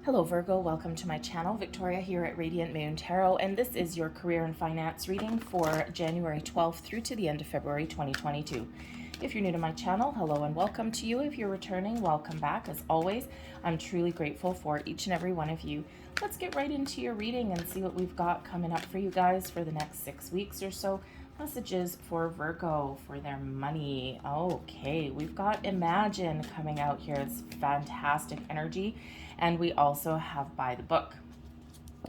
Hello Virgo, welcome to my channel. Victoria here at Radiant Moon Tarot, and this is your career and finance reading for January 12th through to the end of February 2022. If you're new to my channel, hello and welcome to you. If you're returning, welcome back. As always, I'm truly grateful for each and every one of you. Let's get right into your reading and see what we've got coming up for you guys for the next 6 weeks or so. Messages for Virgo for their money. Okay, we've got Imagine coming out here. It's fantastic energy. And we also have By the Book.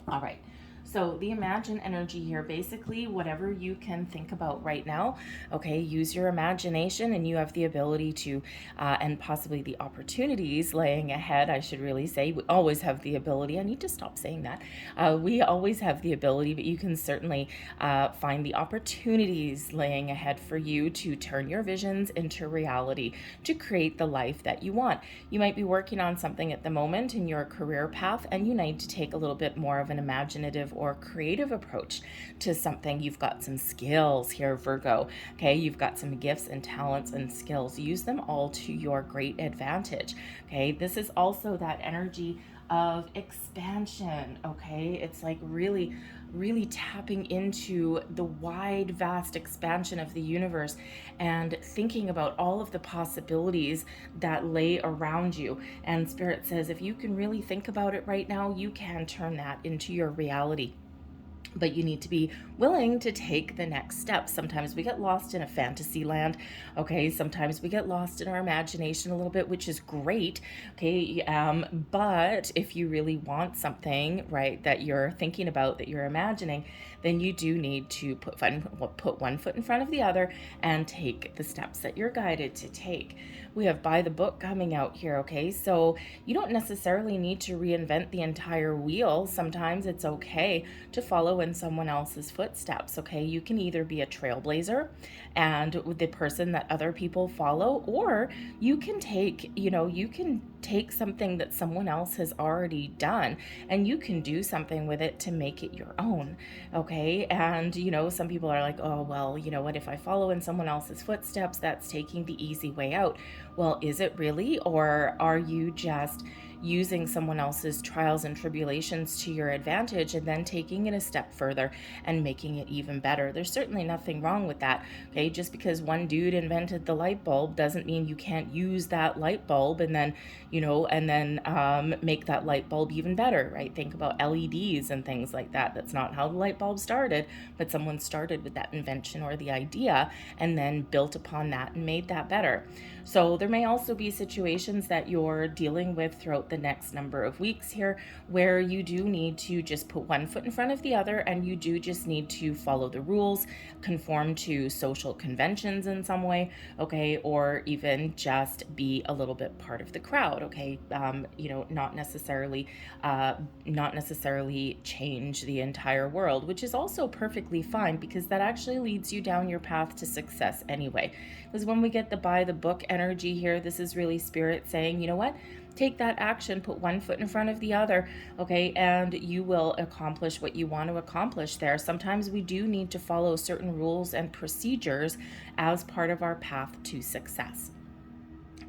All right. So the Imagine energy here, basically whatever you can think about right now, okay, use your imagination and you have the ability to, and possibly the opportunities laying ahead, I should really say. We always have the ability. I need to stop saying that. We always have the ability, but you can certainly find the opportunities laying ahead for you to turn your visions into reality, to create the life that you want. You might be working on something at the moment in your career path, and you need to take a little bit more of an imaginative or creative approach to something. You've got some skills here, Virgo. Okay, you've got some gifts and talents and skills. Use them all to your great advantage. Okay, this is also that energy of expansion. Okay, it's like really tapping into the wide, vast expansion of the universe and thinking about all of the possibilities that lay around you. And Spirit says, if you can really think about it right now, you can turn that into your reality. But you need to be willing to take the next step. Sometimes we get lost in a fantasy land, okay? Sometimes we get lost in our imagination a little bit, which is great, okay? But if you really want something, right, that you're thinking about, that you're imagining, then you do need to put one foot in front of the other and take the steps that you're guided to take. We have By the Book coming out here, okay? So you don't necessarily need to reinvent the entire wheel. Sometimes it's okay to follow in someone else's footsteps, okay? You can either be a trailblazer and the person that other people follow, or you can take, you can take something that someone else has already done and you can do something with it to make it your own, okay? And, some people are like, oh, well, you know what, if I follow in someone else's footsteps, that's taking the easy way out. Well, is it really? Or are you just using someone else's trials and tribulations to your advantage and then taking it a step further and making it even better? There's certainly nothing wrong with that, okay? Just because one dude invented the light bulb doesn't mean you can't use that light bulb and then, make that light bulb even better, right? Think about LEDs and things like that. That's not how the light bulb started, but someone started with that invention or the idea and then built upon that and made that better. So there may also be situations that you're dealing with throughout the next number of weeks here where you do need to just put one foot in front of the other and you do just need to follow the rules, conform to social conventions in some way, okay, or even just be a little bit part of the crowd, okay, not necessarily change the entire world, which is also perfectly fine because that actually leads you down your path to success anyway. Because when we get the By the Book energy here, this is really Spirit saying, you know what? Take that action, put one foot in front of the other, okay, and you will accomplish what you want to accomplish there. Sometimes we do need to follow certain rules and procedures as part of our path to success.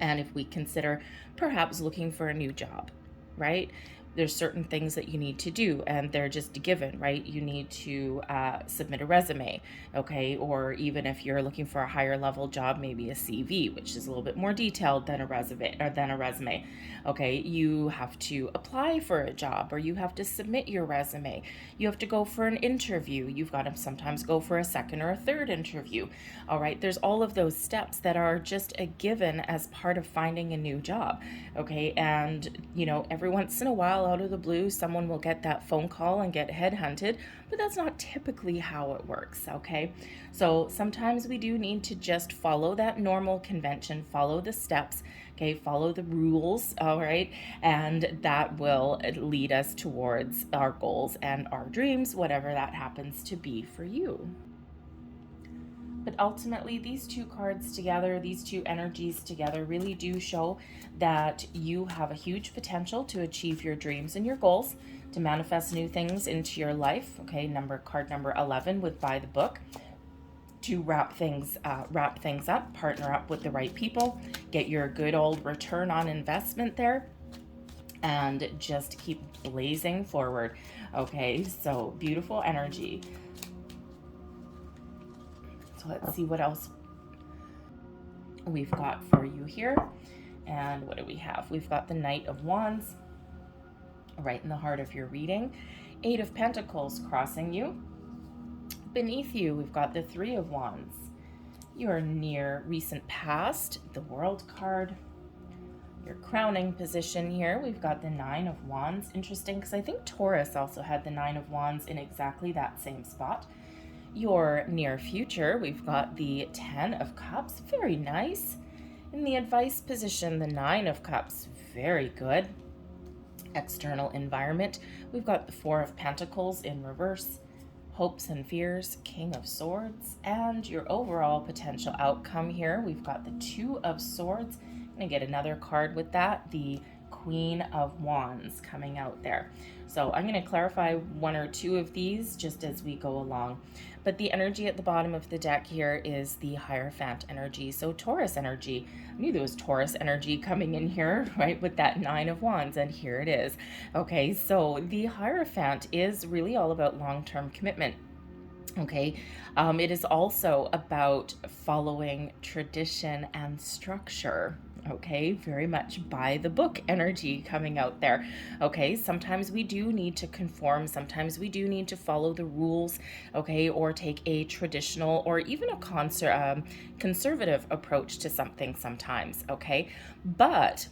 And if we consider perhaps looking for a new job, right? There's certain things that you need to do and they're just a given, right? You need to submit a resume, okay? Or even if you're looking for a higher level job, maybe a CV, which is a little bit more detailed than a resume, okay? You have to apply for a job or you have to submit your resume. You have to go for an interview. You've got to sometimes go for a second or a third interview, all right? There's all of those steps that are just a given as part of finding a new job, okay? And, every once in a while, out of the blue, someone will get that phone call and get headhunted, but that's not typically how it works, okay? So sometimes we do need to just follow that normal convention, follow the steps, okay, follow the rules, all right? And that will lead us towards our goals and our dreams, whatever that happens to be for you. But ultimately, these two cards together, these two energies together really do show that you have a huge potential to achieve your dreams and your goals, to manifest new things into your life. Okay, card number 11 with By the Book. To wrap things up, partner up with the right people, get your good old return on investment there, and just keep blazing forward. Okay, so beautiful energy. So let's see what else we've got for you here. And what do we have? We've got the Knight of Wands right in the heart of your reading. 8 of Pentacles crossing you. Beneath you, we've got the 3 of Wands. Your near recent past, the World card. Your crowning position here, we've got the 9 of Wands. Interesting, because I think Taurus also had the 9 of Wands in exactly that same spot. Your near future, we've got the 10 of Cups. Very nice. In the advice position, the 9 of Cups. Very good. External environment, we've got the 4 of Pentacles in reverse. Hopes and fears, King of Swords. And your overall potential outcome here, we've got the 2 of Swords. I'm going to get another card with that, the Queen of Wands coming out there. So I'm going to clarify 1 or 2 of these just as we go along. But the energy at the bottom of the deck here is the Hierophant energy. So Taurus energy. I knew there was Taurus energy coming in here, right, with that 9 of Wands, and here it is. Okay, so the Hierophant is really all about long-term commitment. Okay, it is also about following tradition and structure. Okay, very much by the book energy coming out there. Okay, sometimes we do need to conform, sometimes we do need to follow the rules, okay, or take a traditional or even a conservative approach to something sometimes, okay, but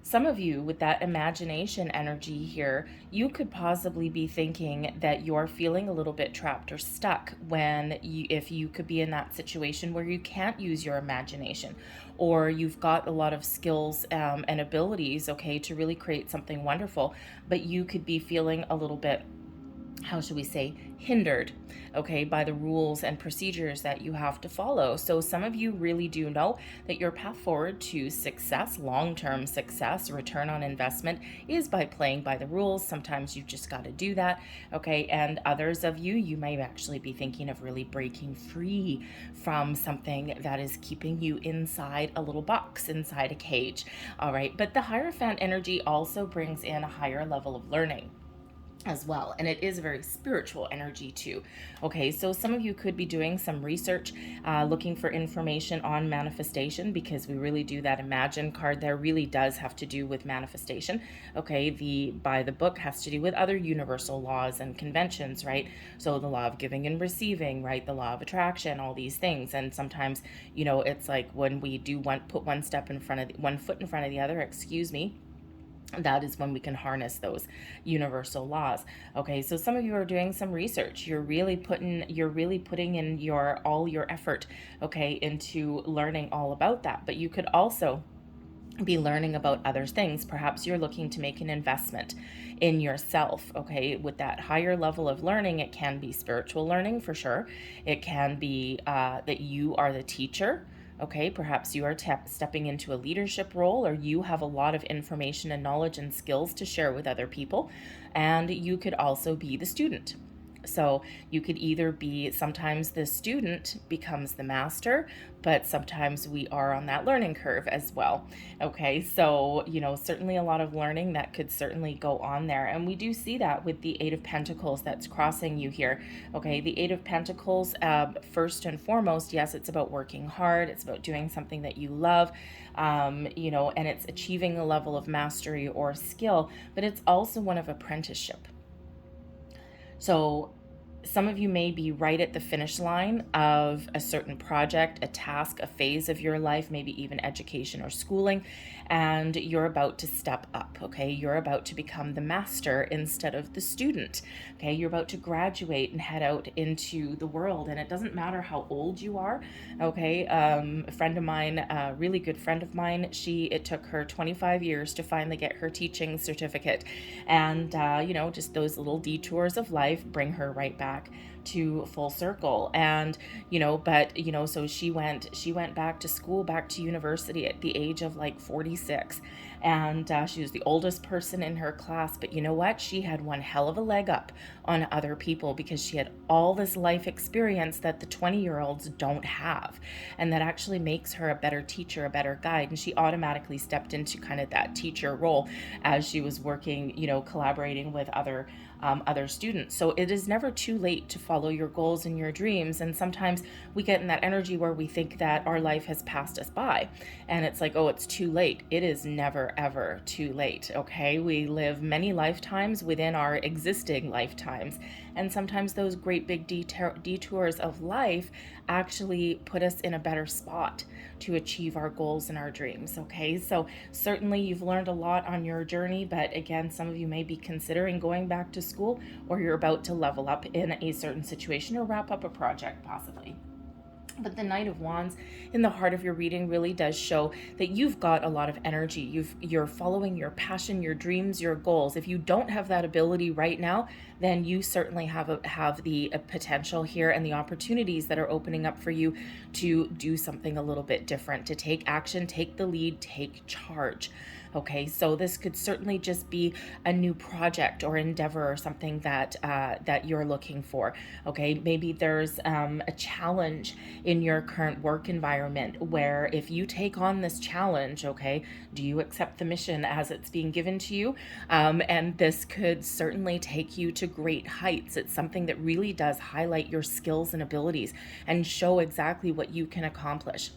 some of you with that imagination energy here, you could possibly be thinking that you're feeling a little bit trapped or stuck if you could be in that situation where you can't use your imagination, or you've got a lot of skills and abilities, okay, to really create something wonderful, but you could be feeling a little bit, how should we say, hindered, okay, by the rules and procedures that you have to follow. So some of you really do know that your path forward to success, long-term success, return on investment, is by playing by the rules. Sometimes you've just got to do that, okay, and others of you, you may actually be thinking of really breaking free from something that is keeping you inside a little box, inside a cage, all right. But the Hierophant energy also brings in a higher level of learning as well, and it is a very spiritual energy too. Okay, so some of you could be doing some research, looking for information on manifestation, because we really do, that Imagine card there really does have to do with manifestation. Okay, the by the book has to do with other universal laws and conventions, right? So the law of giving and receiving, right? The law of attraction, all these things. And sometimes, you know, it's like when we do put one foot in front of the other, excuse me, that is when we can harness those universal laws. Okay, so some of you are doing some research. You're really putting in all your effort, okay, into learning all about that. But you could also be learning about other things. Perhaps you're looking to make an investment in yourself, okay? With that higher level of learning, it can be spiritual learning for sure. It can be that you are the teacher. Okay, perhaps you are stepping into a leadership role, or you have a lot of information and knowledge and skills to share with other people. And you could also be the student. So you could either be, sometimes the student becomes the master, but sometimes we are on that learning curve as well. Okay, so, you know, certainly a lot of learning that could certainly go on there. And we do see that with the 8 of Pentacles that's crossing you here. Okay, the 8 of Pentacles, first and foremost, yes, it's about working hard. It's about doing something that you love, you know, and it's achieving a level of mastery or skill, but it's also one of apprenticeship. So some of you may be right at the finish line of a certain project, a task, a phase of your life, maybe even education or schooling, and you're about to step up, okay? You're about to become the master instead of the student, okay? You're about to graduate and head out into the world, and it doesn't matter how old you are, okay? A friend of mine, a really good friend of mine, it took her 25 years to finally get her teaching certificate, and, you know, just those little detours of life bring her right back to full circle. And, but, so she went back to school, back to university at the age of like 46. And she was the oldest person in her class. But you know what? She had one hell of a leg up on other people because she had all this life experience that the 20-year-olds don't have. And that actually makes her a better teacher, a better guide. And she automatically stepped into kind of that teacher role as she was working, collaborating with other students. So it is never too late to follow your goals and your dreams. And sometimes we get in that energy where we think that our life has passed us by and it's like, oh, it's too late. It is never, ever too late. Okay. We live many lifetimes within our existing lifetimes. And sometimes those great big detours of life actually put us in a better spot to achieve our goals and our dreams. Okay, so certainly you've learned a lot on your journey, but again, some of you may be considering going back to school, or you're about to level up in a certain situation or wrap up a project possibly. But the Knight of Wands in the heart of your reading really does show that you've got a lot of energy. You're following your passion, your dreams, your goals. If you don't have that ability right now, then you certainly have the potential here and the opportunities that are opening up for you to do something a little bit different, to take action, take the lead, take charge. Okay, so this could certainly just be a new project or endeavor or something that you're looking for. Okay, maybe there's a challenge in your current work environment where if you take on this challenge, okay, do you accept the mission as it's being given to you? And this could certainly take you to great heights. It's something that really does highlight your skills and abilities and show exactly what you can accomplish.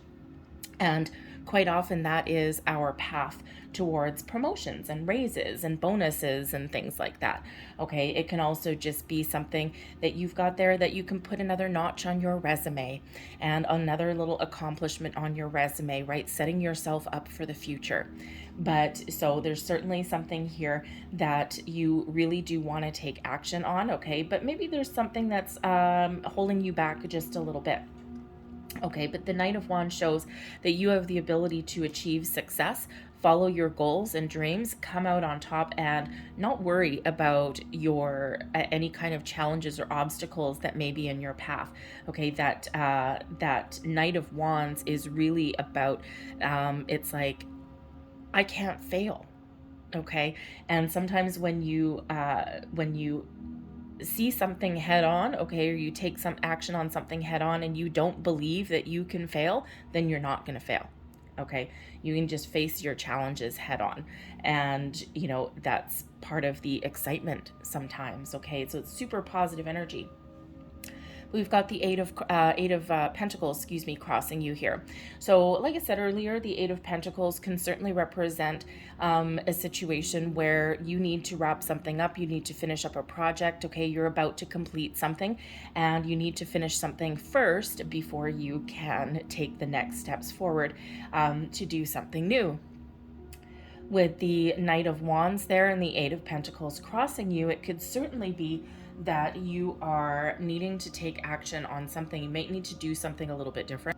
And quite often that is our path towards promotions and raises and bonuses and things like that. Okay, it can also just be something that you've got there that you can put another notch on your resume and another little accomplishment on your resume, right? Setting yourself up for the future. But so there's certainly something here that you really do want to take action on, okay? But maybe there's something that's holding you back just a little bit. Okay, but the Knight of Wands shows that you have the ability to achieve success, follow your goals and dreams, come out on top, and not worry about your any kind of challenges or obstacles that may be in your path. Okay, that Knight of Wands is really about it's like, I can't fail. Okay, and sometimes when you see something head on, okay, or you take some action on something head on and you don't believe that you can fail, then you're not going to fail. Okay, you can just face your challenges head on, and that's part of the excitement sometimes. Okay, so it's super positive energy. We've got the Eight of Pentacles, crossing you here. So like I said earlier, the Eight of Pentacles can certainly represent a situation where you need to wrap something up. You need to finish up a project. Okay, you're about to complete something and you need to finish something first before you can take the next steps forward to do something new. With the Knight of Wands there and the Eight of Pentacles crossing you, it could certainly be that you are needing to take action on something. You might need to do something a little bit different.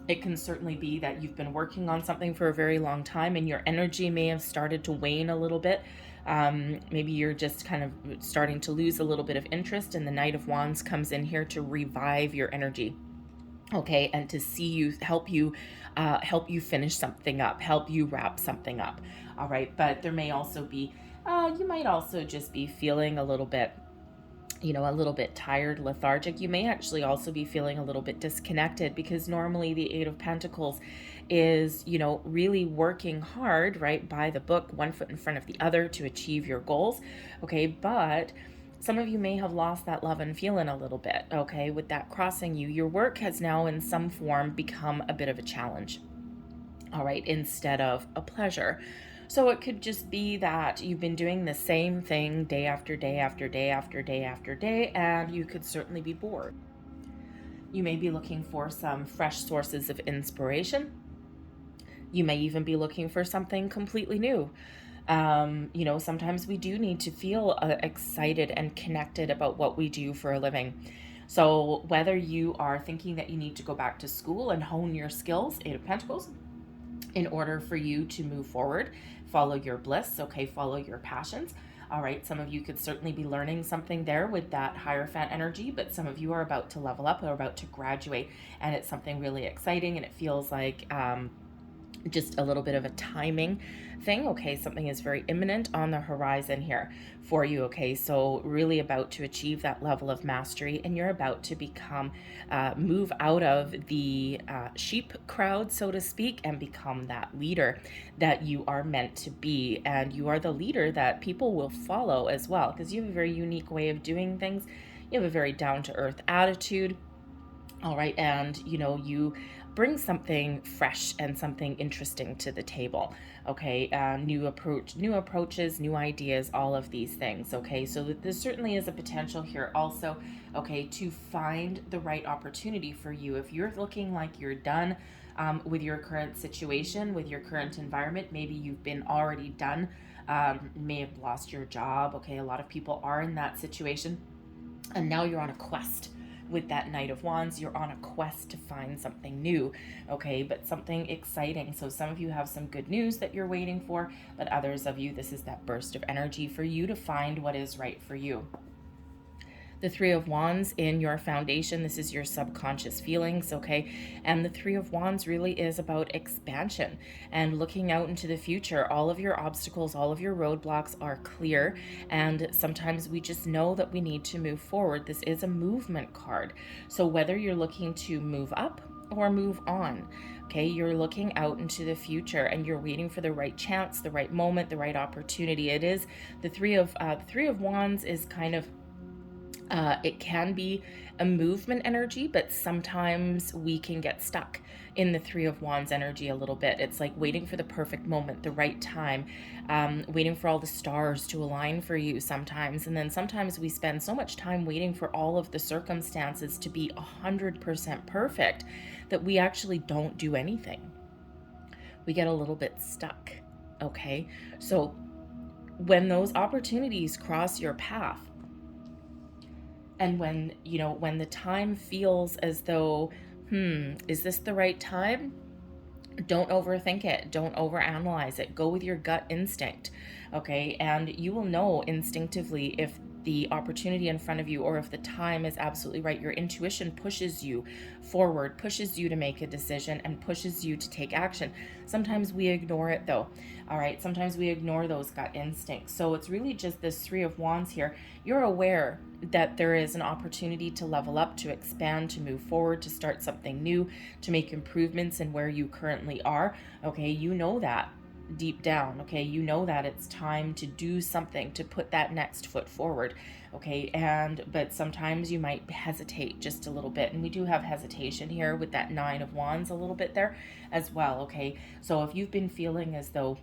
It can certainly be that you've been working on something for a very long time and your energy may have started to wane a little bit. Maybe you're just kind of starting to lose a little bit of interest, and the Knight of Wands comes in here to revive your energy. Okay, and to see you, help you finish something up, help you wrap something up. All right, but there may also be, you might also just be feeling a little bit tired, lethargic. You may actually also be feeling a little bit disconnected, because normally the Eight of Pentacles is, really working hard, right, by the book, one foot in front of the other to achieve your goals. Okay, but some of you may have lost that love and feeling a little bit. Okay, with that crossing you, your work has now in some form become a bit of a challenge. All right, instead of a pleasure. So it could just be that you've been doing the same thing day after day after day after day after day, and you could certainly be bored. You may be looking for some fresh sources of inspiration. You may even be looking for something completely new. Sometimes we do need to feel excited and connected about what we do for a living. So whether you are thinking that you need to go back to school and hone your skills, Eight of Pentacles, in order for you to move forward, follow your bliss, okay, follow your passions, All right, some of you could certainly be learning something there with that Hierophant energy, but some of you are about to level up or about to graduate, and it's something really exciting, and it feels like just a little bit of a timing thing. Okay, something is very imminent on the horizon here for you. Okay, so really about to achieve that level of mastery, and you're about to become move out of the sheep crowd, so to speak, and become that leader that you are meant to be. And you are the leader that people will follow as well, because you have a very unique way of doing things. You have a very down-to-earth attitude. All right, and you bring something fresh and something interesting to the table. Okay, new approaches, new ideas, all of these things. Okay, so there certainly is a potential here also, okay, to find the right opportunity for you. If you're looking like you're done with your current situation, with your current environment, maybe you've been already done, may have lost your job. Okay, a lot of people are in that situation, and now you're on a quest. With that Knight of Wands, you're on a quest to find something new, okay, but something exciting. So some of you have some good news that you're waiting for, but others of you, this is that burst of energy for you to find what is right for you. The Three of Wands in your foundation, this is your subconscious feelings, okay? And the Three of Wands really is about expansion and looking out into the future. All of your obstacles, all of your roadblocks are clear, and sometimes we just know that we need to move forward. This is a movement card. So whether you're looking to move up or move on, okay, you're looking out into the future and you're waiting for the right chance, the right moment, the right opportunity. It is the Three of Wands is kind of it can be a movement energy, but sometimes we can get stuck in the Three of Wands energy a little bit. It's like waiting for the perfect moment, the right time, waiting for all the stars to align for you sometimes. And then sometimes we spend so much time waiting for all of the circumstances to be 100% perfect that we actually don't do anything. We get a little bit stuck, okay? So when those opportunities cross your path, and when the time feels as though, is this the right time? Don't overthink it. Don't overanalyze it. Go with your gut instinct, okay? And you will know instinctively if the opportunity in front of you or if the time is absolutely right. Your intuition pushes you forward, pushes you to make a decision, and pushes you to take action. Sometimes we ignore it though, all right? Sometimes we ignore those gut instincts. So it's really just this Three of Wands here. You're aware that there is an opportunity to level up, to expand, to move forward, to start something new, to make improvements in where you currently are, okay? You know that deep down, okay? You know that it's time to do something, to put that next foot forward, okay? But sometimes you might hesitate just a little bit, and we do have hesitation here with that Nine of Wands a little bit there as well, okay? So if you've been feeling as though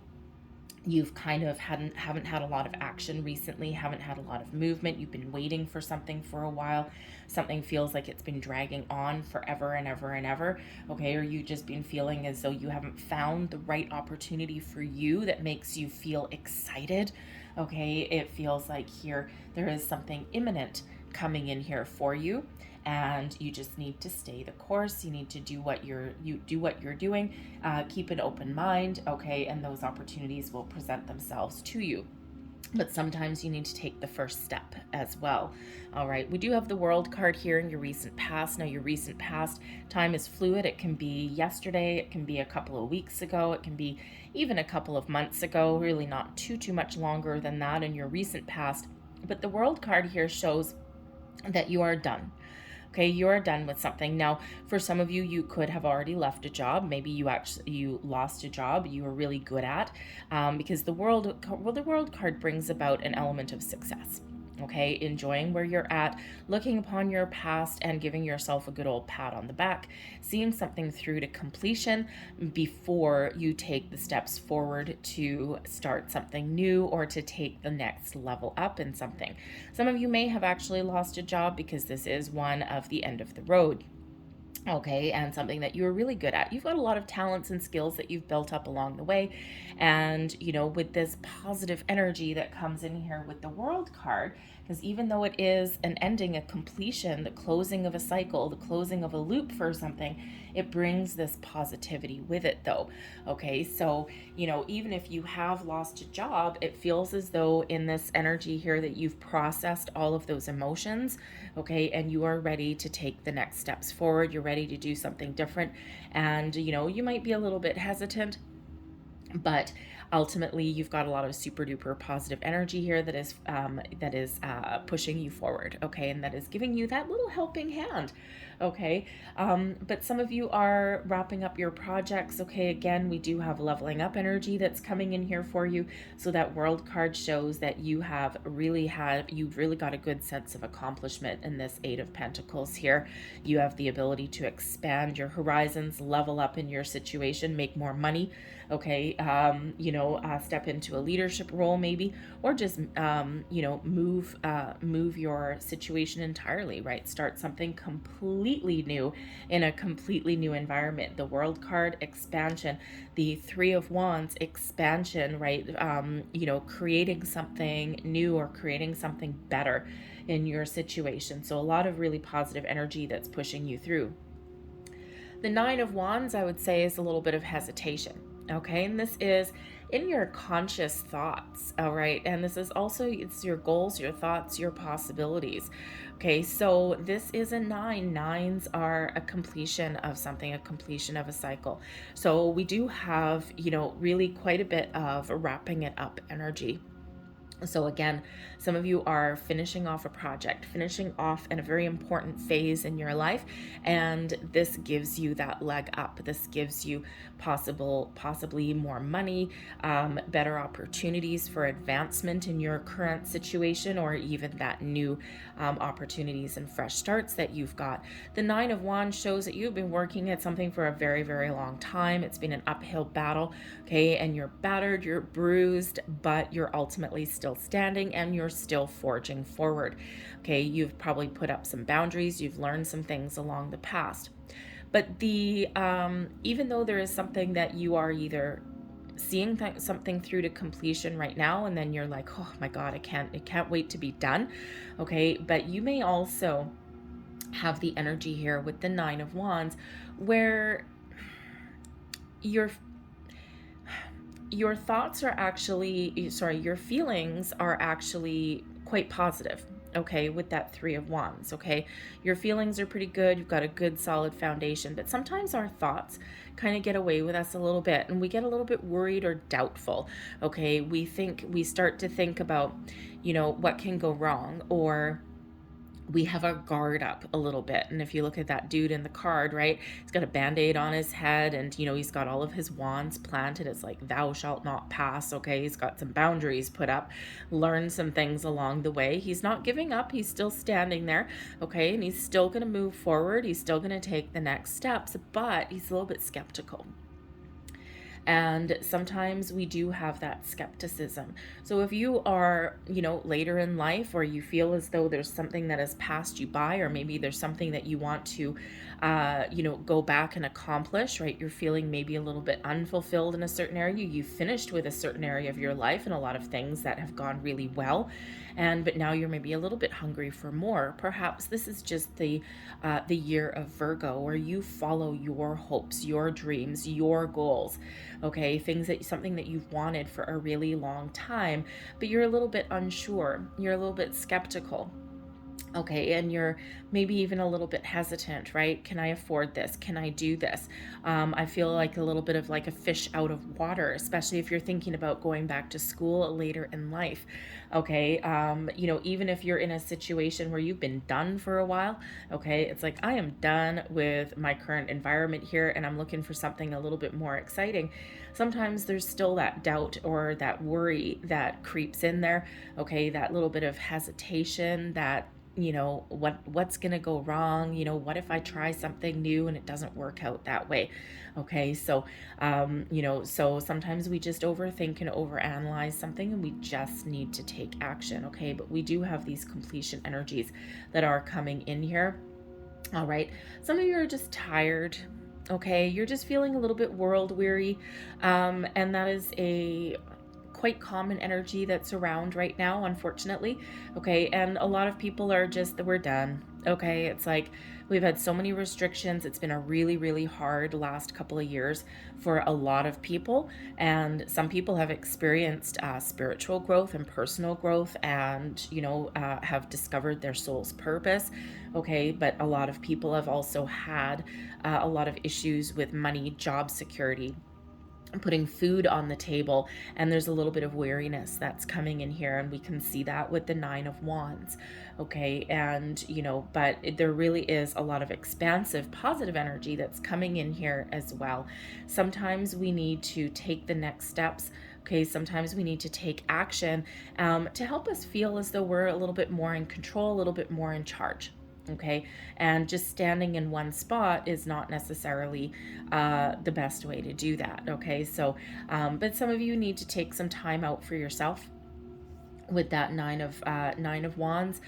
you've kind of haven't had a lot of action recently, haven't had a lot of movement, you've been waiting for something for a while, something feels like it's been dragging on forever and ever and ever, okay, or you just been feeling as though you haven't found the right opportunity for you that makes you feel excited, okay, it feels like here there is something imminent coming in here for you, and you just need to stay the course. You need to do what you're doing, keep an open mind, okay, and those opportunities will present themselves to you. But sometimes you need to take the first step as well. All right, we do have the World card here in your recent past. Now, your recent past, time is fluid. It can be yesterday, it can be a couple of weeks ago, it can be even a couple of months ago, really not too much longer than that in your recent past. But the World card here shows that you are done. Okay, you are done with something. Now, for some of you, you could have already left a job. Maybe you lost a job you were really good at, because the World card brings about an element of success. Okay, enjoying where you're at, looking upon your past and giving yourself a good old pat on the back, seeing something through to completion before you take the steps forward to start something new or to take the next level up in something. Some of you may have actually lost a job because this is one of the end of the road. Okay, and something that you're really good at. You've got a lot of talents and skills that you've built up along the way. And, with this positive energy that comes in here with the World card, because even though it is an ending, a completion, the closing of a cycle, the closing of a loop for something, it brings this positivity with it, though. Okay, so, even if you have lost a job, it feels as though in this energy here that you've processed all of those emotions, okay, and you are ready to take the next steps forward. You're ready to do something different. And, you might be a little bit hesitant, but ultimately you've got a lot of super duper positive energy here that is pushing you forward, okay, and that is giving you that little helping hand, okay. But some of you are wrapping up your projects, okay. Again, we do have leveling up energy that's coming in here for you. So that World card shows that you've really got a good sense of accomplishment in this Eight of Pentacles here. You have the ability to expand your horizons, level up in your situation, make more money, okay. Step into a leadership role maybe, or just move your situation entirely, right? Start something completely new in a completely new environment. The World card, expansion. The Three of Wands, expansion, right? Creating something new or creating something better in your situation. So a lot of really positive energy that's pushing you through. The Nine of Wands, I would say, is a little bit of hesitation. Okay, and this is in your conscious thoughts, all right? And this is also, it's your goals, your thoughts, your possibilities. Okay, so this is a 9. Nines are a completion of something, a completion of a cycle. So we do have, really quite a bit of wrapping it up energy. So again, some of you are finishing off a project, finishing off in a very important phase in your life, and this gives you that leg up. This gives you possibly more money, better opportunities for advancement in your current situation, or even that new opportunities and fresh starts that you've got. The Nine of Wands shows that you've been working at something for a very, very long time. It's been an uphill battle, okay, and you're battered, you're bruised, but you're ultimately still standing and you're still forging forward. Okay, you've probably put up some boundaries, you've learned some things along the past. But even though there is something that you are either seeing something through to completion right now, and then you're like, oh my God, I can't wait to be done. Okay, but you may also have the energy here with the Nine of Wands where your thoughts are actually, your feelings are actually quite positive, okay, with that Three of Wands, okay? Your feelings are pretty good, you've got a good solid foundation, but sometimes our thoughts kind of get away with us a little bit, and we get a little bit worried or doubtful, okay? We start to think about, what can go wrong, or we have our guard up a little bit. And if you look at that dude in the card, right, he's got a band-aid on his head, and he's got all of his wands planted. It's like, thou shalt not pass, okay? He's got some boundaries put up, learned some things along the way. He's not giving up, he's still standing there, okay? And he's still going to move forward, he's still going to take the next steps, but he's a little bit skeptical. And sometimes we do have that skepticism. So if you are, later in life, or you feel as though there's something that has passed you by, or maybe there's something that you want to, go back and accomplish, right? You're feeling maybe a little bit unfulfilled in a certain area. You finished with a certain area of your life and a lot of things that have gone really well. But now you're maybe a little bit hungry for more. Perhaps this is just the year of Virgo, where you follow your hopes, your dreams, your goals, okay? Something that you've wanted for a really long time, but you're a little bit unsure. You're a little bit skeptical. Okay, and you're maybe even a little bit hesitant, right? Can I afford this? Can I do this? I feel like a little bit of like a fish out of water, especially if you're thinking about going back to school later in life. Okay, even if you're in a situation where you've been done for a while, okay, it's like, I am done with my current environment here and I'm looking for something a little bit more exciting. Sometimes there's still that doubt or that worry that creeps in there, okay, that little bit of hesitation, that what's gonna go wrong, what if I try something new and it doesn't work out that way, okay? So so sometimes we just overthink and overanalyze something, and we just need to take action, okay? But we do have these completion energies that are coming in here. All right. Some of you are just tired. Okay. You're just feeling a little bit world weary. And that is a quite common energy that's around right now, unfortunately. Okay. And a lot of people are just, we're done. Okay. It's like we've had so many restrictions. It's been a really, really hard last couple of years for a lot of people. And some people have experienced spiritual growth and personal growth and, have discovered their soul's purpose. Okay. But a lot of people have also had a lot of issues with money, job security, putting food on the table, and there's a little bit of weariness that's coming in here, and we can see that with the 9 of Wands. Okay. And but there really is a lot of expansive positive energy that's coming in here as well. Sometimes we need to take the next steps. Okay, sometimes we need to take action to help us feel as though we're a little bit more in control, a little bit more in charge. Okay, and just standing in one spot is not necessarily the best way to do that. Okay, so but some of you need to take some time out for yourself with that nine of Wands.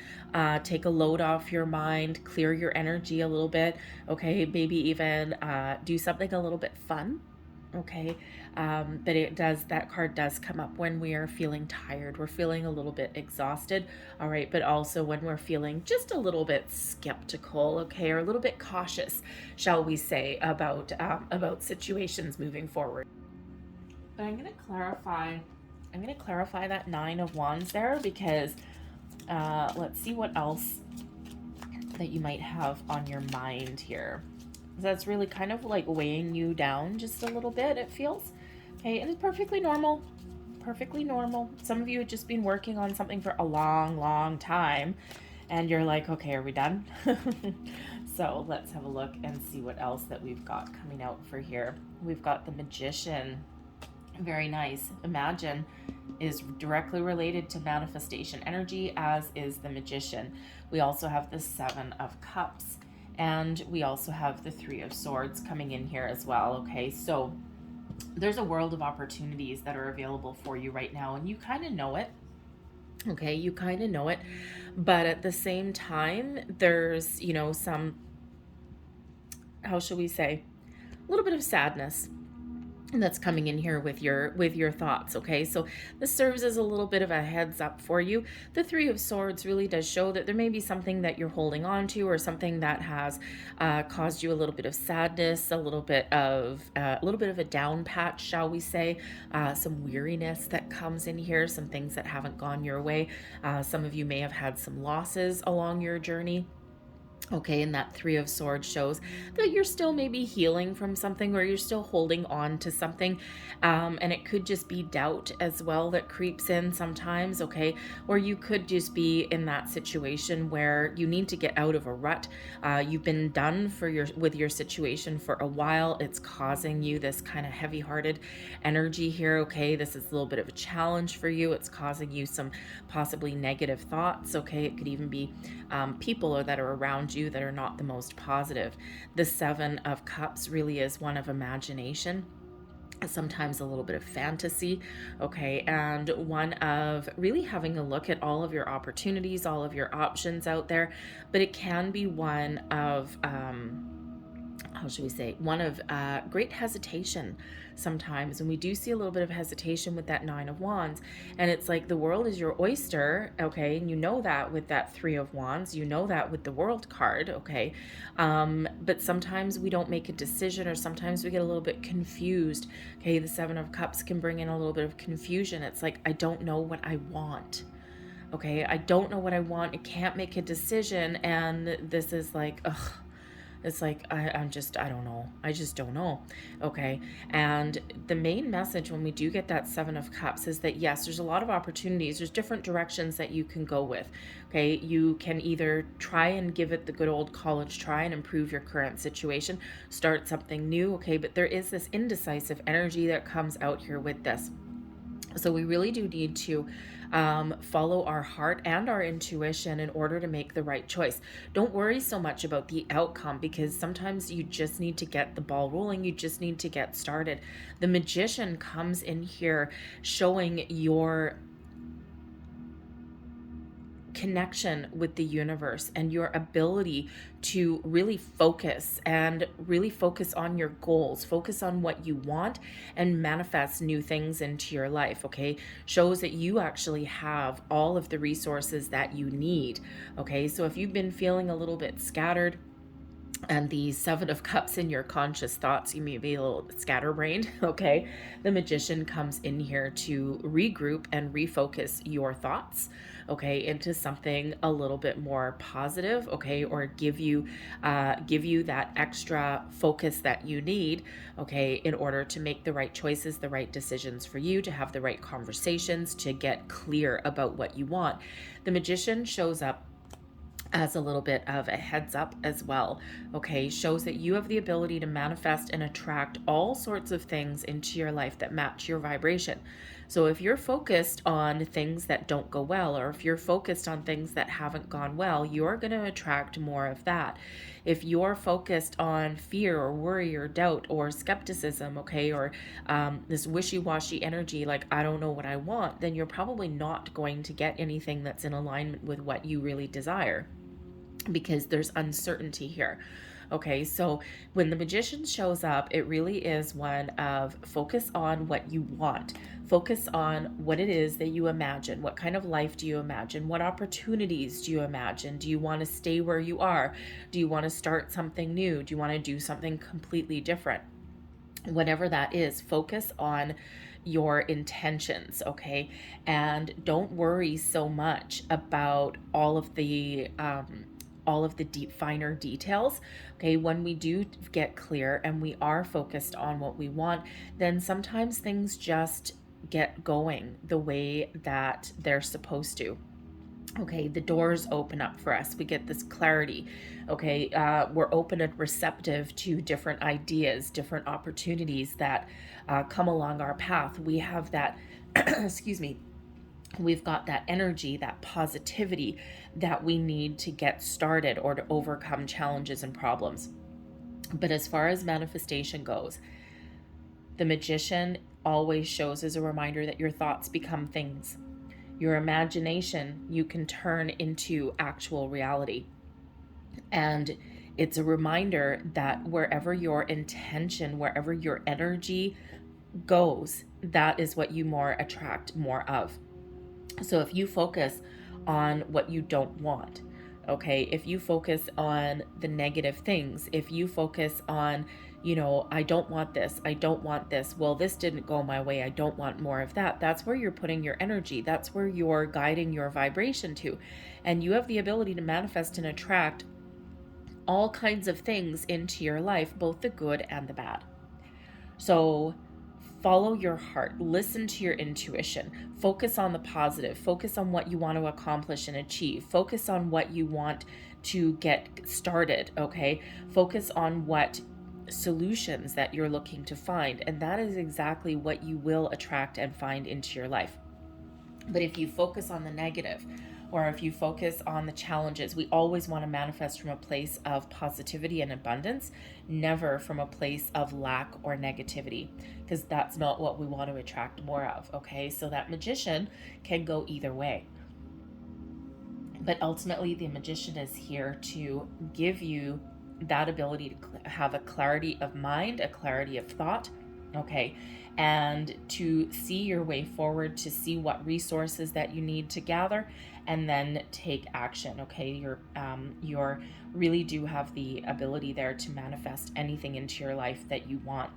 Take a load off your mind, clear your energy a little bit. Okay, maybe even do something a little bit fun. Okay, but that card does come up when we are feeling tired, we're feeling a little bit exhausted. All right, but also when we're feeling just a little bit skeptical, okay, or a little bit cautious, shall we say, about situations moving forward. But I'm going to clarify that 9 of Wands there, because let's see what else that you might have on your mind here. That's really kind of like weighing you down just a little bit, it feels. Okay, and it's perfectly normal. Perfectly normal. Some of you have just been working on something for a long, long time, and you're like, okay, are we done? So let's have a look and see what else that we've got coming out for here. We've got the Magician. Very nice. Imagine is directly related to manifestation energy, as is the Magician. We also have the 7 of Cups. And we also have the 3 of Swords coming in here as well. Okay, so there's a world of opportunities that are available for you right now, and you kind of know it. Okay, you kind of know it, but at the same time, there's, some, how shall we say, a little bit of sadness that's coming in here with your thoughts. Okay, so this serves as a little bit of a heads up for you. The 3 of Swords really does show that there may be something that you're holding on to, or something that has caused you a little bit of sadness, a little bit of a down patch, shall we say, some weariness that comes in here, some things that haven't gone your way. Some of you may have had some losses along your journey. Okay, and that 3 of Swords shows that you're still maybe healing from something, or you're still holding on to something. And it could just be doubt as well that creeps in sometimes, okay? Or you could just be in that situation where you need to get out of a rut. You've been done with your situation for a while. It's causing you this kind of heavy-hearted energy here, okay? This is a little bit of a challenge for you. It's causing you some possibly negative thoughts, okay? It could even be people that are around you that are not the most positive. The 7 of Cups really is one of imagination, sometimes a little bit of fantasy, okay, and one of really having a look at all of your opportunities, all of your options out there. But it can be one of how should we say, one of great hesitation sometimes. And we do see a little bit of hesitation with that 9 of Wands. And it's like the world is your oyster, okay? And you know that with that 3 of Wands. You know that with the World card, okay? But sometimes we don't make a decision, or sometimes we get a little bit confused, okay? The 7 of Cups can bring in a little bit of confusion. It's like, I don't know what I want. Okay, I don't know what I want. I can't make a decision. And this is like, ugh. It's like, I don't know. I just don't know. Okay. And the main message when we do get that 7 of Cups is that, yes, there's a lot of opportunities. There's different directions that you can go with. Okay. You can either try and give it the good old college try and improve your current situation, start something new. Okay. But there is this indecisive energy that comes out here with this. So we really do need to follow our heart and our intuition in order to make the right choice. Don't worry so much about the outcome, because sometimes you just need to get the ball rolling. You just need to get started. The Magician comes in here showing your connection with the universe and your ability to really focus on your goals, focus on what you want, and manifest new things into your life, okay? Shows that you actually have all of the resources that you need, okay? So if you've been feeling a little bit scattered, and the Seven of Cups in your conscious thoughts, you may be a little scatterbrained, okay? The Magician comes in here to regroup and refocus your thoughts, okay, into something a little bit more positive, okay, or give you that extra focus that you need, okay, in order to make the right choices, the right decisions for you, to have the right conversations, to get clear about what you want. The Magician shows up as a little bit of a heads up as well, okay? Shows that you have the ability to manifest and attract all sorts of things into your life that match your vibration. So if you're focused on things that don't go well, or if you're focused on things that haven't gone well, you're going to attract more of that. If you're focused on fear or worry or doubt or skepticism, okay, or this wishy-washy energy, like I don't know what I want, then you're probably not going to get anything that's in alignment with what you really desire, because there's uncertainty here. Okay, so when the Magician shows up, it really is one of focus on what you want. Focus on what it is that you imagine. What kind of life do you imagine? What opportunities do you imagine? Do you want to stay where you are? Do you want to start something new? Do you want to do something completely different? Whatever that is, focus on your intentions, okay? And don't worry so much about all of the deep, finer details, okay? When we do get clear and we are focused on what we want, then sometimes things just get going the way that they're supposed to. Okay, the doors open up for us. We get this clarity. Okay, we're open and receptive to different ideas, different opportunities that come along our path. We have that, excuse me, we've got that energy, that positivity that we need to get started or to overcome challenges and problems. But as far as manifestation goes, the Magician always shows as a reminder that your thoughts become things. Your imagination you can turn into actual reality. And it's a reminder that wherever your intention, wherever your energy goes, that is what you more attract more of. So if you focus on what you don't want, okay, if you focus on the negative things, if you focus on, I don't want this, well, this didn't go my way, I don't want more of that, that's where you're putting your energy, that's where you're guiding your vibration to. And you have the ability to manifest and attract all kinds of things into your life, both the good and the bad. So follow your heart, listen to your intuition, focus on the positive, focus on what you want to accomplish and achieve, focus on what you want to get started, okay? Focus on what solutions that you're looking to find, and that is exactly what you will attract and find into your life. But if you focus on the negative, or if you focus on the challenges, we always want to manifest from a place of positivity and abundance, never from a place of lack or negativity, because that's not what we want to attract more of, okay? So that Magician can go either way. But ultimately, the Magician is here to give you that ability to have a clarity of mind, a clarity of thought, okay? And to see your way forward, to see what resources that you need to gather, and then take action, okay? You're really do have the ability there to manifest anything into your life that you want.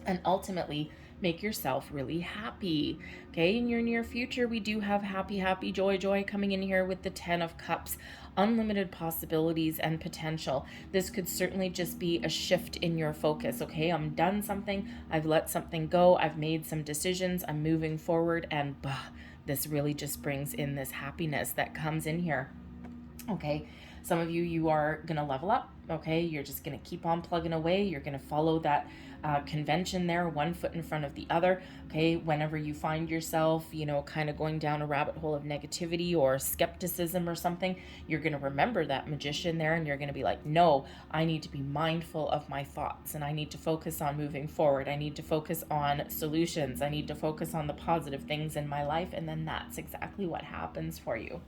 And ultimately, make yourself really happy, okay? In your near future, we do have happy, joy coming in here with the 10 of Cups, unlimited possibilities and potential. This could certainly just be a shift in your focus, okay? I'm done something, I've let something go, I've made some decisions, I'm moving forward, and this really just brings in this happiness that comes in here, okay? Some of you are going to level up, okay? You're just going to keep on plugging away. You're going to follow that convention there, one foot in front of the other, okay? Whenever you find yourself, kind of going down a rabbit hole of negativity or skepticism or something, you're going to remember that Magician there, and you're going to be like, no, I need to be mindful of my thoughts, and I need to focus on moving forward. I need to focus on solutions. I need to focus on the positive things in my life, and then that's exactly what happens for you.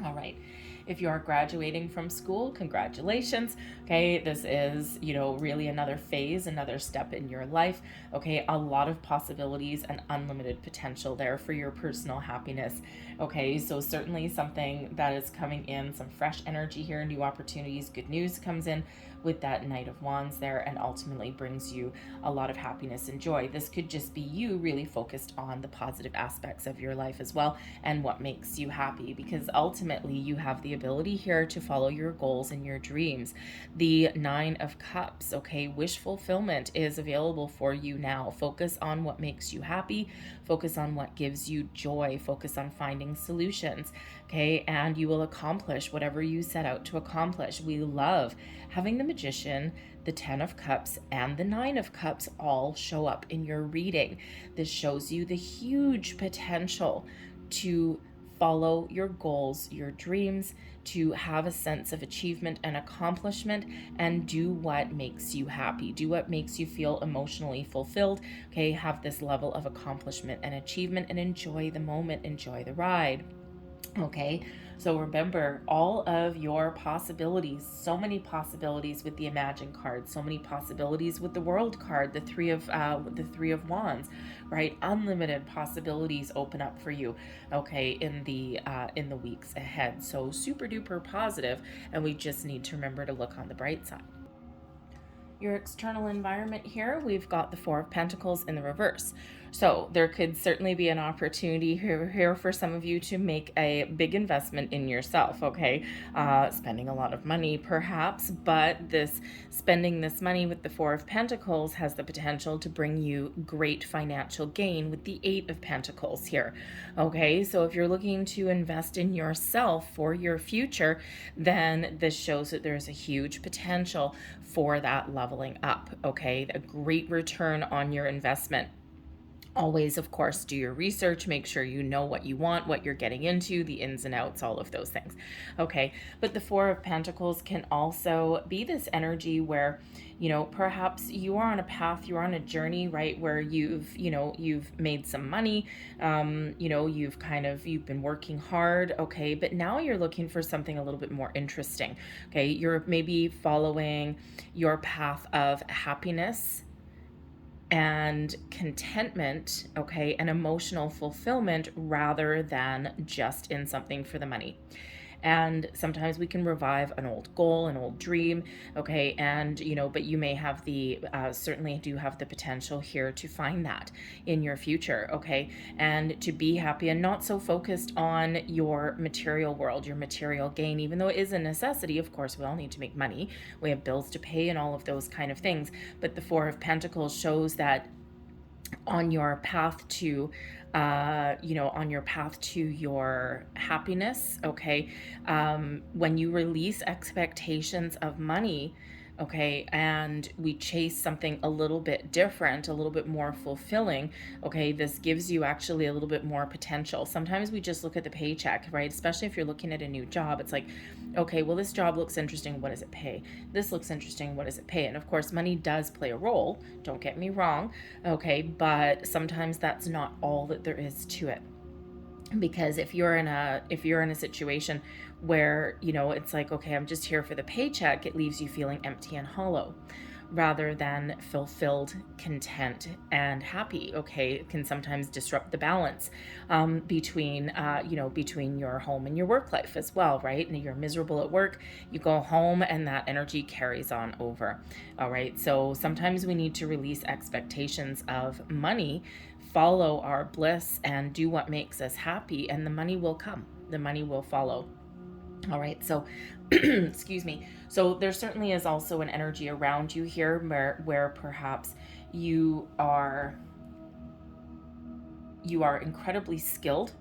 All right. If you are graduating from school, congratulations. Okay, this is, really another phase, another step in your life. Okay, a lot of possibilities and unlimited potential there for your personal happiness. Okay, so certainly something that is coming in, some fresh energy here, new opportunities, good news comes in with that Knight of Wands there, and ultimately brings you a lot of happiness and joy. This could just be you really focused on the positive aspects of your life as well, and what makes you happy, because ultimately you have the ability here to follow your goals and your dreams. The Nine of Cups, okay, wish fulfillment is available for you now. Focus on what makes you happy, focus on what gives you joy, focus on finding solutions, okay, and you will accomplish whatever you set out to accomplish. We love having the Magician, the Ten of Cups, and the Nine of Cups all show up in your reading. This shows you the huge potential to follow your goals, your dreams, to have a sense of achievement and accomplishment, and do what makes you happy. Do what makes you feel emotionally fulfilled. Okay, have this level of accomplishment and achievement, and enjoy the moment, enjoy the ride. Okay, so remember all of your possibilities, so many possibilities with the Imagine card, so many possibilities with the World card, the Three of Wands, right? Unlimited possibilities open up for you, okay, in the weeks ahead. So super duper positive, and we just need to remember to look on the bright side. Your external environment here, we've got the Four of Pentacles in the reverse. So there could certainly be an opportunity here for some of you to make a big investment in yourself, okay? Spending a lot of money perhaps, but spending this money with the Four of Pentacles has the potential to bring you great financial gain with the Eight of Pentacles here, okay? So if you're looking to invest in yourself for your future, then this shows that there's a huge potential for that leveling up, okay? A great return on your investment. Always, of course, do your research, make sure you know what you want, what you're getting into, the ins and outs, all of those things. Okay, but the Four of Pentacles can also be this energy where, perhaps you are on a path, you're on a journey, right, where you've made some money, you've been working hard, okay, but now you're looking for something a little bit more interesting, okay? You're maybe following your path of happiness and contentment, okay, and emotional fulfillment rather than just in something for the money. And sometimes we can revive an old goal, an old dream, okay, and but you may have certainly do have the potential here to find that in your future, okay, and to be happy and not so focused on your material world, your material gain, even though it is a necessity. Of course, we all need to make money, we have bills to pay and all of those kind of things, but the Four of Pentacles shows that on your path to your happiness, okay, when you release expectations of money, okay, and we chase something a little bit different, a little bit more fulfilling, okay, this gives you actually a little bit more potential. Sometimes we just look at the paycheck, right? Especially if you're looking at a new job, it's like, okay, well, this job looks interesting, what does it pay? This looks interesting, what does it pay? And of course, money does play a role, don't get me wrong, okay, but sometimes that's not all that there is to it. Because if you're in a situation where, it's like, okay, I'm just here for the paycheck, it leaves you feeling empty and hollow rather than fulfilled, content, and happy, okay? It can sometimes disrupt the balance between your home and your work life as well, right? And you're miserable at work, you go home, and that energy carries on over, all right? So sometimes we need to release expectations of money, follow our bliss, and do what makes us happy, and the money will come, the money will follow. All right, so excuse me. So there certainly is also an energy around you here where perhaps you are incredibly skilled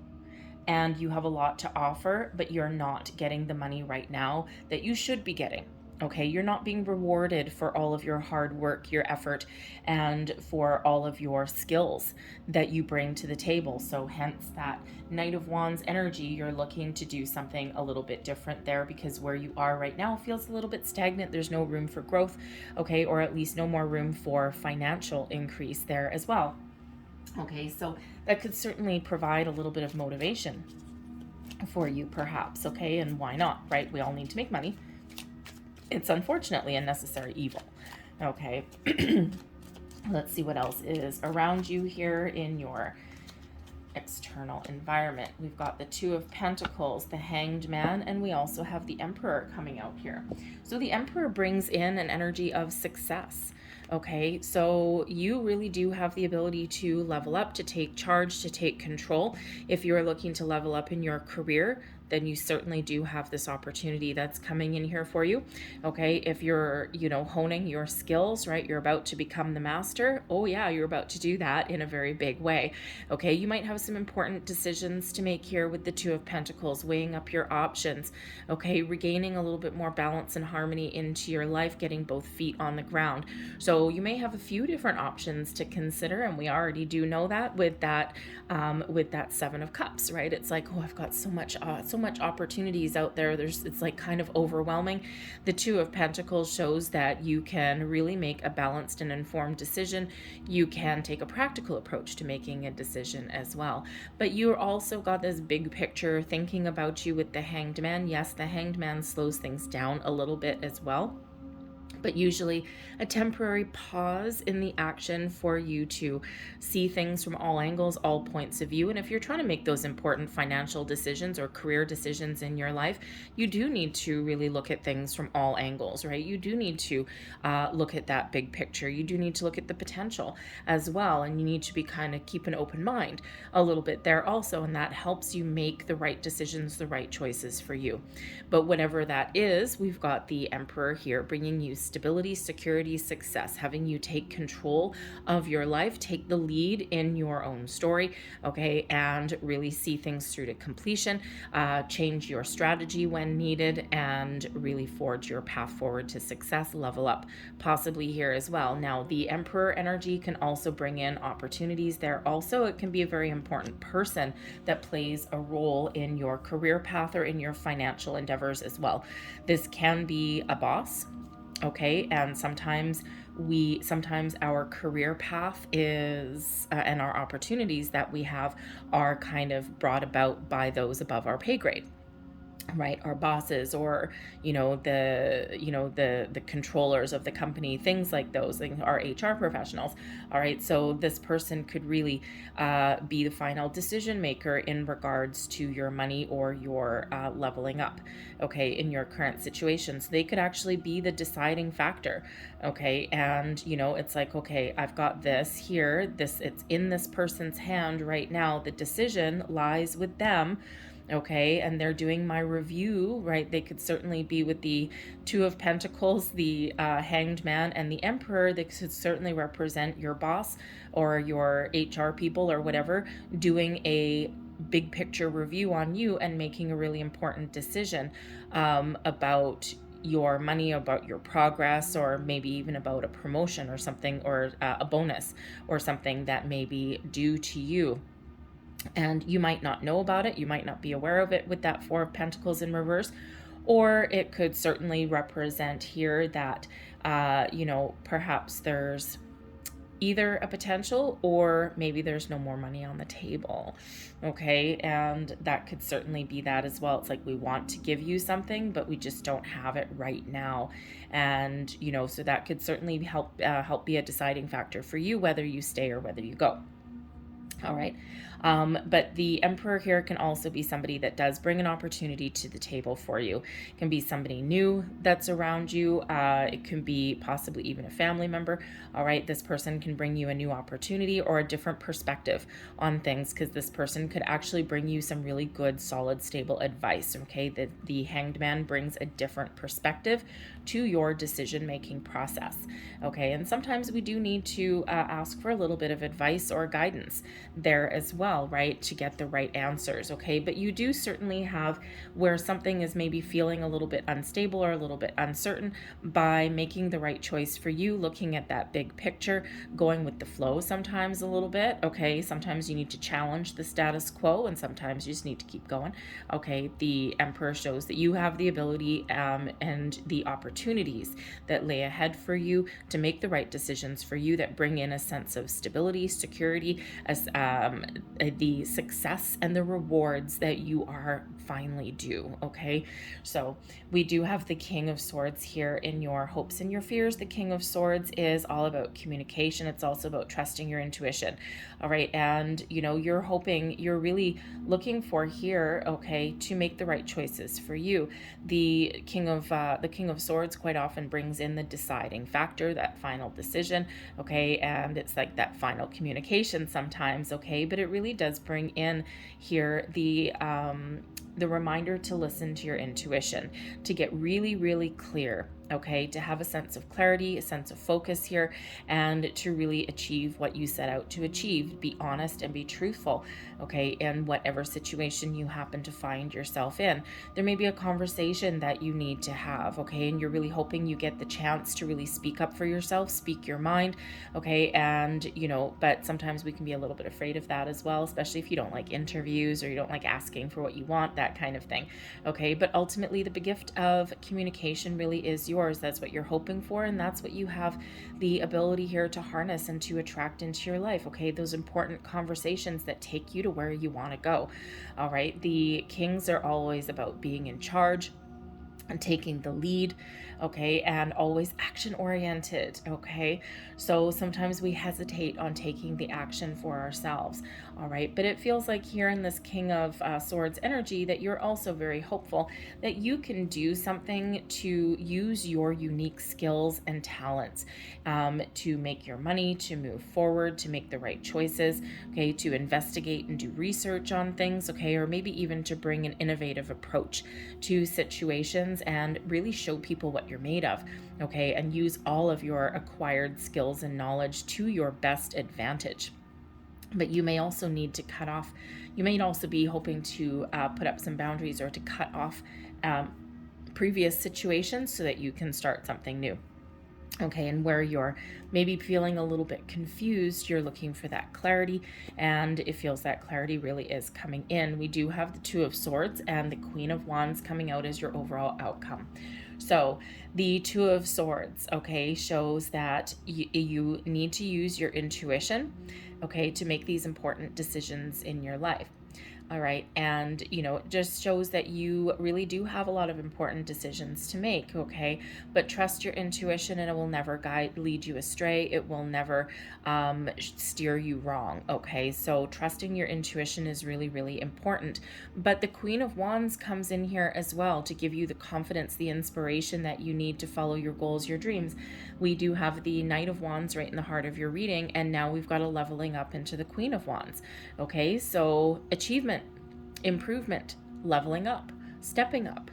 and you have a lot to offer, but you're not getting the money right now that you should be getting. Okay, you're not being rewarded for all of your hard work, your effort, and for all of your skills that you bring to the table. So hence that Knight of Wands energy, you're looking to do something a little bit different there, because where you are right now feels a little bit stagnant. There's no room for growth, okay, or at least no more room for financial increase there as well. Okay, so that could certainly provide a little bit of motivation. for you perhaps, okay? And why not, right? We all need to make money. It's unfortunately a necessary evil, okay? Let's see what else is around you here in your external environment. We've got the Two of Pentacles, the Hanged Man, and we also have the Emperor coming out here. So the Emperor brings in an energy of success. Okay, so you really do have the ability to level up, to take charge, to take control. If you're looking to level up in your career, then you certainly do have this opportunity that's coming in here for you. Okay, if you're, honing your skills, right, you're about to become the master. Oh yeah, you're about to do that in a very big way. Okay, you might have some important decisions to make here with the Two of Pentacles, weighing up your options. Okay, regaining a little bit more balance and harmony into your life, getting both feet on the ground. So you may have a few different options to consider, and we already do know that with that Seven of Cups, right? It's like, oh, I've got so much opportunities out there. It's like kind of overwhelming. The Two of Pentacles shows that you can really make a balanced and informed decision. You can take a practical approach to making a decision as well. But you're also got this big picture thinking about you with the Hanged Man. Yes, the Hanged Man slows things down a little bit as well, but usually a temporary pause in the action for you to see things from all angles, all points of view. And if you're trying to make those important financial decisions or career decisions in your life, you do need to really look at things from all angles, right? You do need to look at that big picture. You do need to look at the potential as well. And you need to be kind of keep an open mind a little bit there also. And that helps you make the right decisions, the right choices for you. But whatever that is, we've got the Emperor here bringing you stability, security, success, having you take control of your life, take the lead in your own story, okay, and really see things through to completion, change your strategy when needed, and really forge your path forward to success, level up possibly here as well. Now, the Emperor energy can also bring in opportunities there. Also, it can be a very important person that plays a role in your career path or in your financial endeavors as well. This can be a boss, okay, and sometimes our career path is and our opportunities that we have are kind of brought about by those above our pay grade, right? Our bosses, or the controllers of the company, things like those, like our HR professionals. All right, so this person could really be the final decision maker in regards to your money or your leveling up, okay, in your current situation. So they could actually be the deciding factor, okay? And it's like, okay, I've got this here, it's in this person's hand right now. The decision lies with them, okay, and they're doing my review, right? They could certainly be with the Two of Pentacles, the Hanged Man, and the Emperor. They could certainly represent your boss or your HR people or whatever, doing a big picture review on you and making a really important decision about your money, about your progress, or maybe even about a promotion or something, or a bonus or something that may be due to you. And you might not know about it, you might not be aware of it with that Four of Pentacles in reverse, or it could certainly represent here that, perhaps there's either a potential or maybe there's no more money on the table, okay? And that could certainly be that as well. It's like we want to give you something, but we just don't have it right now. And, so that could certainly help be a deciding factor for you, whether you stay or whether you go. All right. But the Emperor here can also be somebody that does bring an opportunity to the table for you. It can be somebody new that's around you. It can be possibly even a family member. All right. This person can bring you a new opportunity or a different perspective on things, because this person could actually bring you some really good, solid, stable advice. Okay. The Hanged Man brings a different perspective to your decision-making process. Okay. And sometimes we do need to ask for a little bit of advice or guidance there as well, right, to get the right answers, okay? But you do certainly have where something is maybe feeling a little bit unstable or a little bit uncertain, by making the right choice for you, looking at that big picture, going with the flow sometimes a little bit, okay? Sometimes you need to challenge the status quo, and sometimes you just need to keep going, okay? The Emperor shows that you have the ability and the opportunities that lay ahead for you to make the right decisions for you, that bring in a sense of stability, security, as the success and the rewards that you are finally do. Okay, so we do have the King of Swords here in your hopes and your fears. The King of Swords is all about communication. It's also about trusting your intuition. All right, and you know, you're hoping, you're really looking for here, okay, to make the right choices for you. The King of Swords quite often brings in the deciding factor, that final decision, okay, and it's like that final communication sometimes, okay, but it really does bring in here the reminder to listen to your intuition, to get really, really clear, okay, to have a sense of clarity, a sense of focus here, and to really achieve what you set out to achieve. Be honest and be truthful, okay, in whatever situation you happen to find yourself in. There may be a conversation that you need to have, okay, and you're really hoping you get the chance to really speak up for yourself, speak your mind, okay, and you know, but sometimes we can be a little bit afraid of that as well, especially if you don't like interviews or you don't like asking for what you want, that kind of thing, okay, but ultimately the gift of communication really is yours. That's what you're hoping for, and that's what you have the ability here to harness and to attract into your life, okay, those important conversations that take you to where you want to go. All right, the kings are always about being in charge and taking the lead, okay, and always action oriented, okay, so sometimes we hesitate on taking the action for ourselves. All right, but it feels like here in this King of Swords energy that you're also very hopeful that you can do something to use your unique skills and talents to make your money, to move forward, to make the right choices, okay, to investigate and do research on things, okay, or maybe even to bring an innovative approach to situations and really show people what you're made of, okay, and use all of your acquired skills and knowledge to your best advantage. But you may also need to cut off, you may also be hoping to put up some boundaries or to cut off previous situations so that you can start something new. Okay, and where you're maybe feeling a little bit confused, you're looking for that clarity, and it feels that clarity really is coming in. We do have the Two of Swords and the Queen of Wands coming out as your overall outcome. So the Two of Swords, okay, shows that you need to use your intuition, okay, to make these important decisions in your life. All right, and you know, it just shows that you really do have a lot of important decisions to make, okay, but trust your intuition and it will never lead you astray. It will never steer you wrong, okay, so trusting your intuition is really, really important. But the Queen of Wands comes in here as well to give you the confidence, the inspiration that you need to follow your goals, your dreams. We do have the Knight of Wands right in the heart of your reading, and now we've got a leveling up into the Queen of Wands, okay, so achievement, improvement, leveling up, stepping up,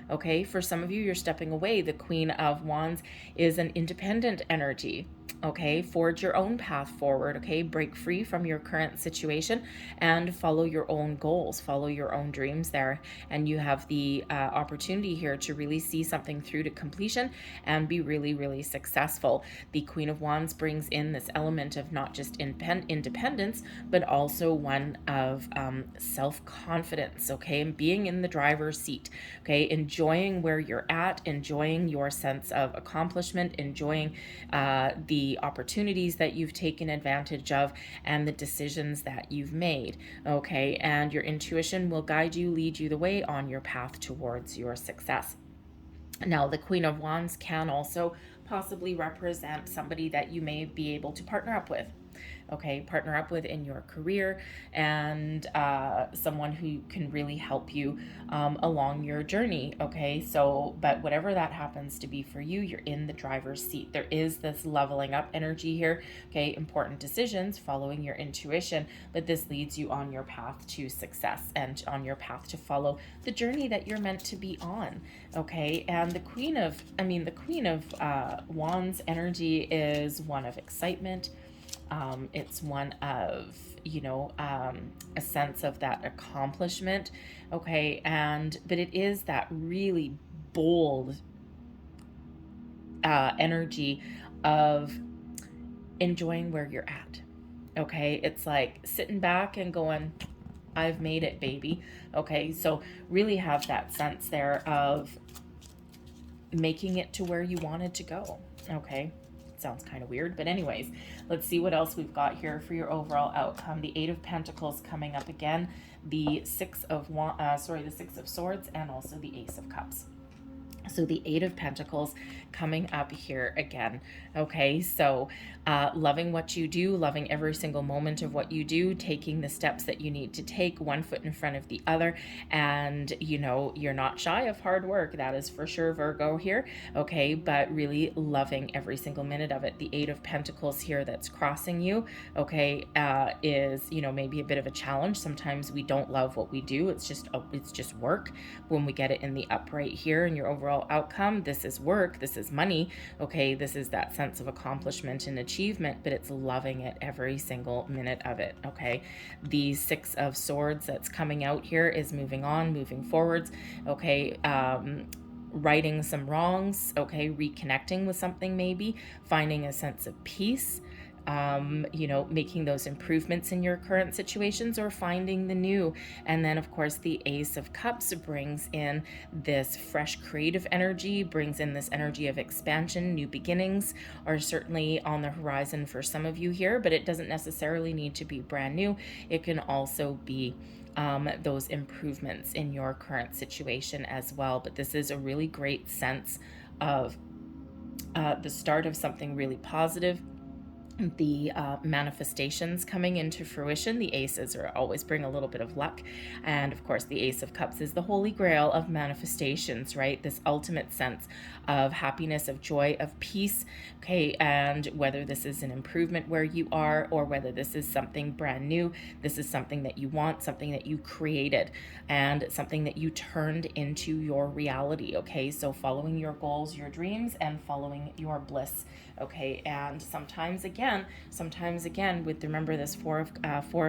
okay. For some of you, you're stepping away. The Queen of Wands is an independent energy, okay. Forge your own path forward, okay. Break free from your current situation and follow your own goals, follow your own dreams there, and you have the opportunity here to really see something through to completion and be really, really successful. The Queen of Wands brings in this element of not just independence, but also one of self-confidence, okay, and being in the driver's seat, okay, enjoying where you're at, enjoying your sense of accomplishment, enjoying the opportunities that you've taken advantage of and the decisions that you've made, okay, and your intuition will guide you, lead you the way on your path towards your success. Now, the Queen of Wands can also possibly represent somebody that you may be able to partner up with, okay, partner up with in your career, and someone who can really help you along your journey, okay. So, but whatever that happens to be for you, you're in the driver's seat. There is this leveling up energy here, okay, important decisions, following your intuition, but this leads you on your path to success and on your path to follow the journey that you're meant to be on, okay. And the Queen of Wands energy is one of excitement. It's one of, you know, a sense of that accomplishment, okay, but it is that really bold energy of enjoying where you're at, okay. It's like sitting back and going, I've made it, baby, okay. So really have that sense there of making it to where you wanted to go, okay. sounds kind of weird, but anyways, let's see what else we've got here for your overall outcome. The Eight of Pentacles coming up again, the Six of Swords, and also the Ace of Cups. So the Eight of Pentacles coming up here again. Okay, so loving what you do, loving every single moment of what you do, taking the steps that you need to take, one foot in front of the other. And, you know, you're not shy of hard work. That is for sure, Virgo here. Okay, but really loving every single minute of it. The Eight of Pentacles here that's crossing you, okay, is, you know, maybe a bit of a challenge. Sometimes we don't love what we do. It's just work. When we get it in the upright here in your overall outcome, this is work, this is money, okay, this is that sense of accomplishment and achievement, but it's loving it every single minute of it. Okay, the Six of Swords that's coming out here is moving on, moving forwards. Okay, righting some wrongs. Okay, reconnecting with something, maybe finding a sense of peace. You know, making those improvements in your current situations or finding the new. And then, of course, the Ace of Cups brings in this fresh creative energy, brings in this energy of expansion. New beginnings are certainly on the horizon for some of you here, but it doesn't necessarily need to be brand new. It can also be those improvements in your current situation as well. But this is a really great sense of the start of something really positive. The manifestations coming into fruition. The aces are always bring a little bit of luck. And of course, the Ace of Cups is the holy grail of manifestations, right? This ultimate sense of happiness, of joy, of peace. Okay, and whether this is an improvement where you are or whether this is something brand new, this is something that you want, something that you created, and something that you turned into your reality. Okay, so following your goals, your dreams, and following your bliss. Okay, and sometimes again, with, remember this Four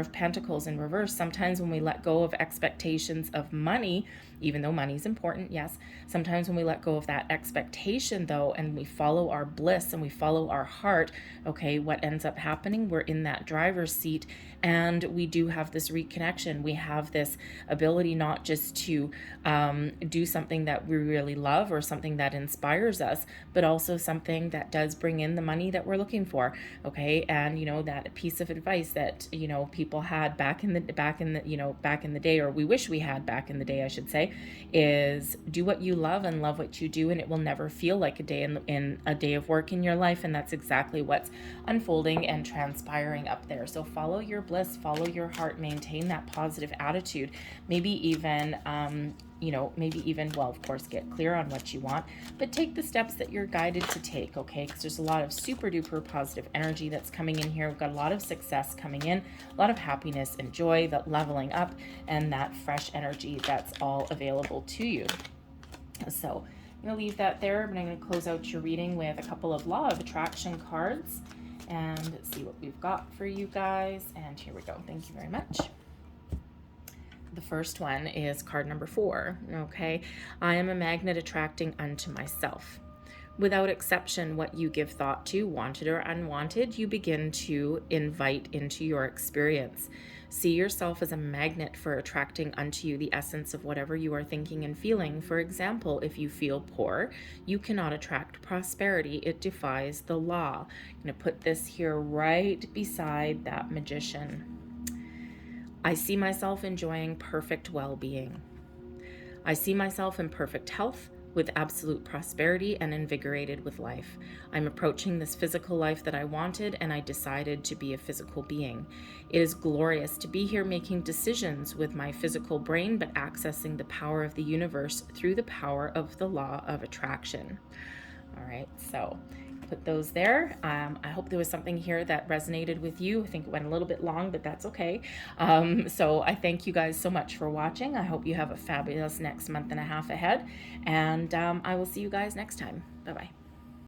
of Pentacles in reverse, sometimes when we let go of expectations of money, even though money is important, yes, sometimes when we let go of that expectation though, and we follow our bliss and we follow our heart, okay, what ends up happening, we're in that driver's seat and we do have this reconnection. We have this ability not just to do something that we really love or something that inspires us, but also something that does bring in the money that we're looking for. Okay, and you know, that piece of advice that, you know, people had back in the day, or we wish we had back in the day, I should say, is do what you love and love what you do, and it will never feel like a day in a day of work in your life. And that's exactly what's unfolding and transpiring up there. So follow your bliss, follow your heart, maintain that positive attitude. Maybe even well, of course, get clear on what you want, but take the steps that you're guided to take, okay? Because there's a lot of super duper positive energy that's coming in here. We've got a lot of success coming in, a lot of happiness and joy, that leveling up, and that fresh energy that's all available to you. So I'm going to leave that there, but I'm going to close out your reading with a couple of Law of Attraction cards and see what we've got for you guys. And here we go. Thank you very much. The first one is card number 4, okay? I am a magnet attracting unto myself. Without exception, what you give thought to, wanted or unwanted, you begin to invite into your experience. See yourself as a magnet for attracting unto you the essence of whatever you are thinking and feeling. For example, if you feel poor, you cannot attract prosperity. It defies the law. I'm going to put this here right beside that Magician. I see myself enjoying perfect well-being. I see myself in perfect health, with absolute prosperity and invigorated with life. I'm approaching this physical life that I wanted, and I decided to be a physical being. It is glorious to be here making decisions with my physical brain, but accessing the power of the universe through the power of the law of attraction. All right, so put those there. I hope there was something here that resonated with you. I think it went a little bit long, but that's okay. So I thank you guys so much for watching. I hope you have a fabulous next month and a half ahead, and I will see you guys next time. Bye-bye.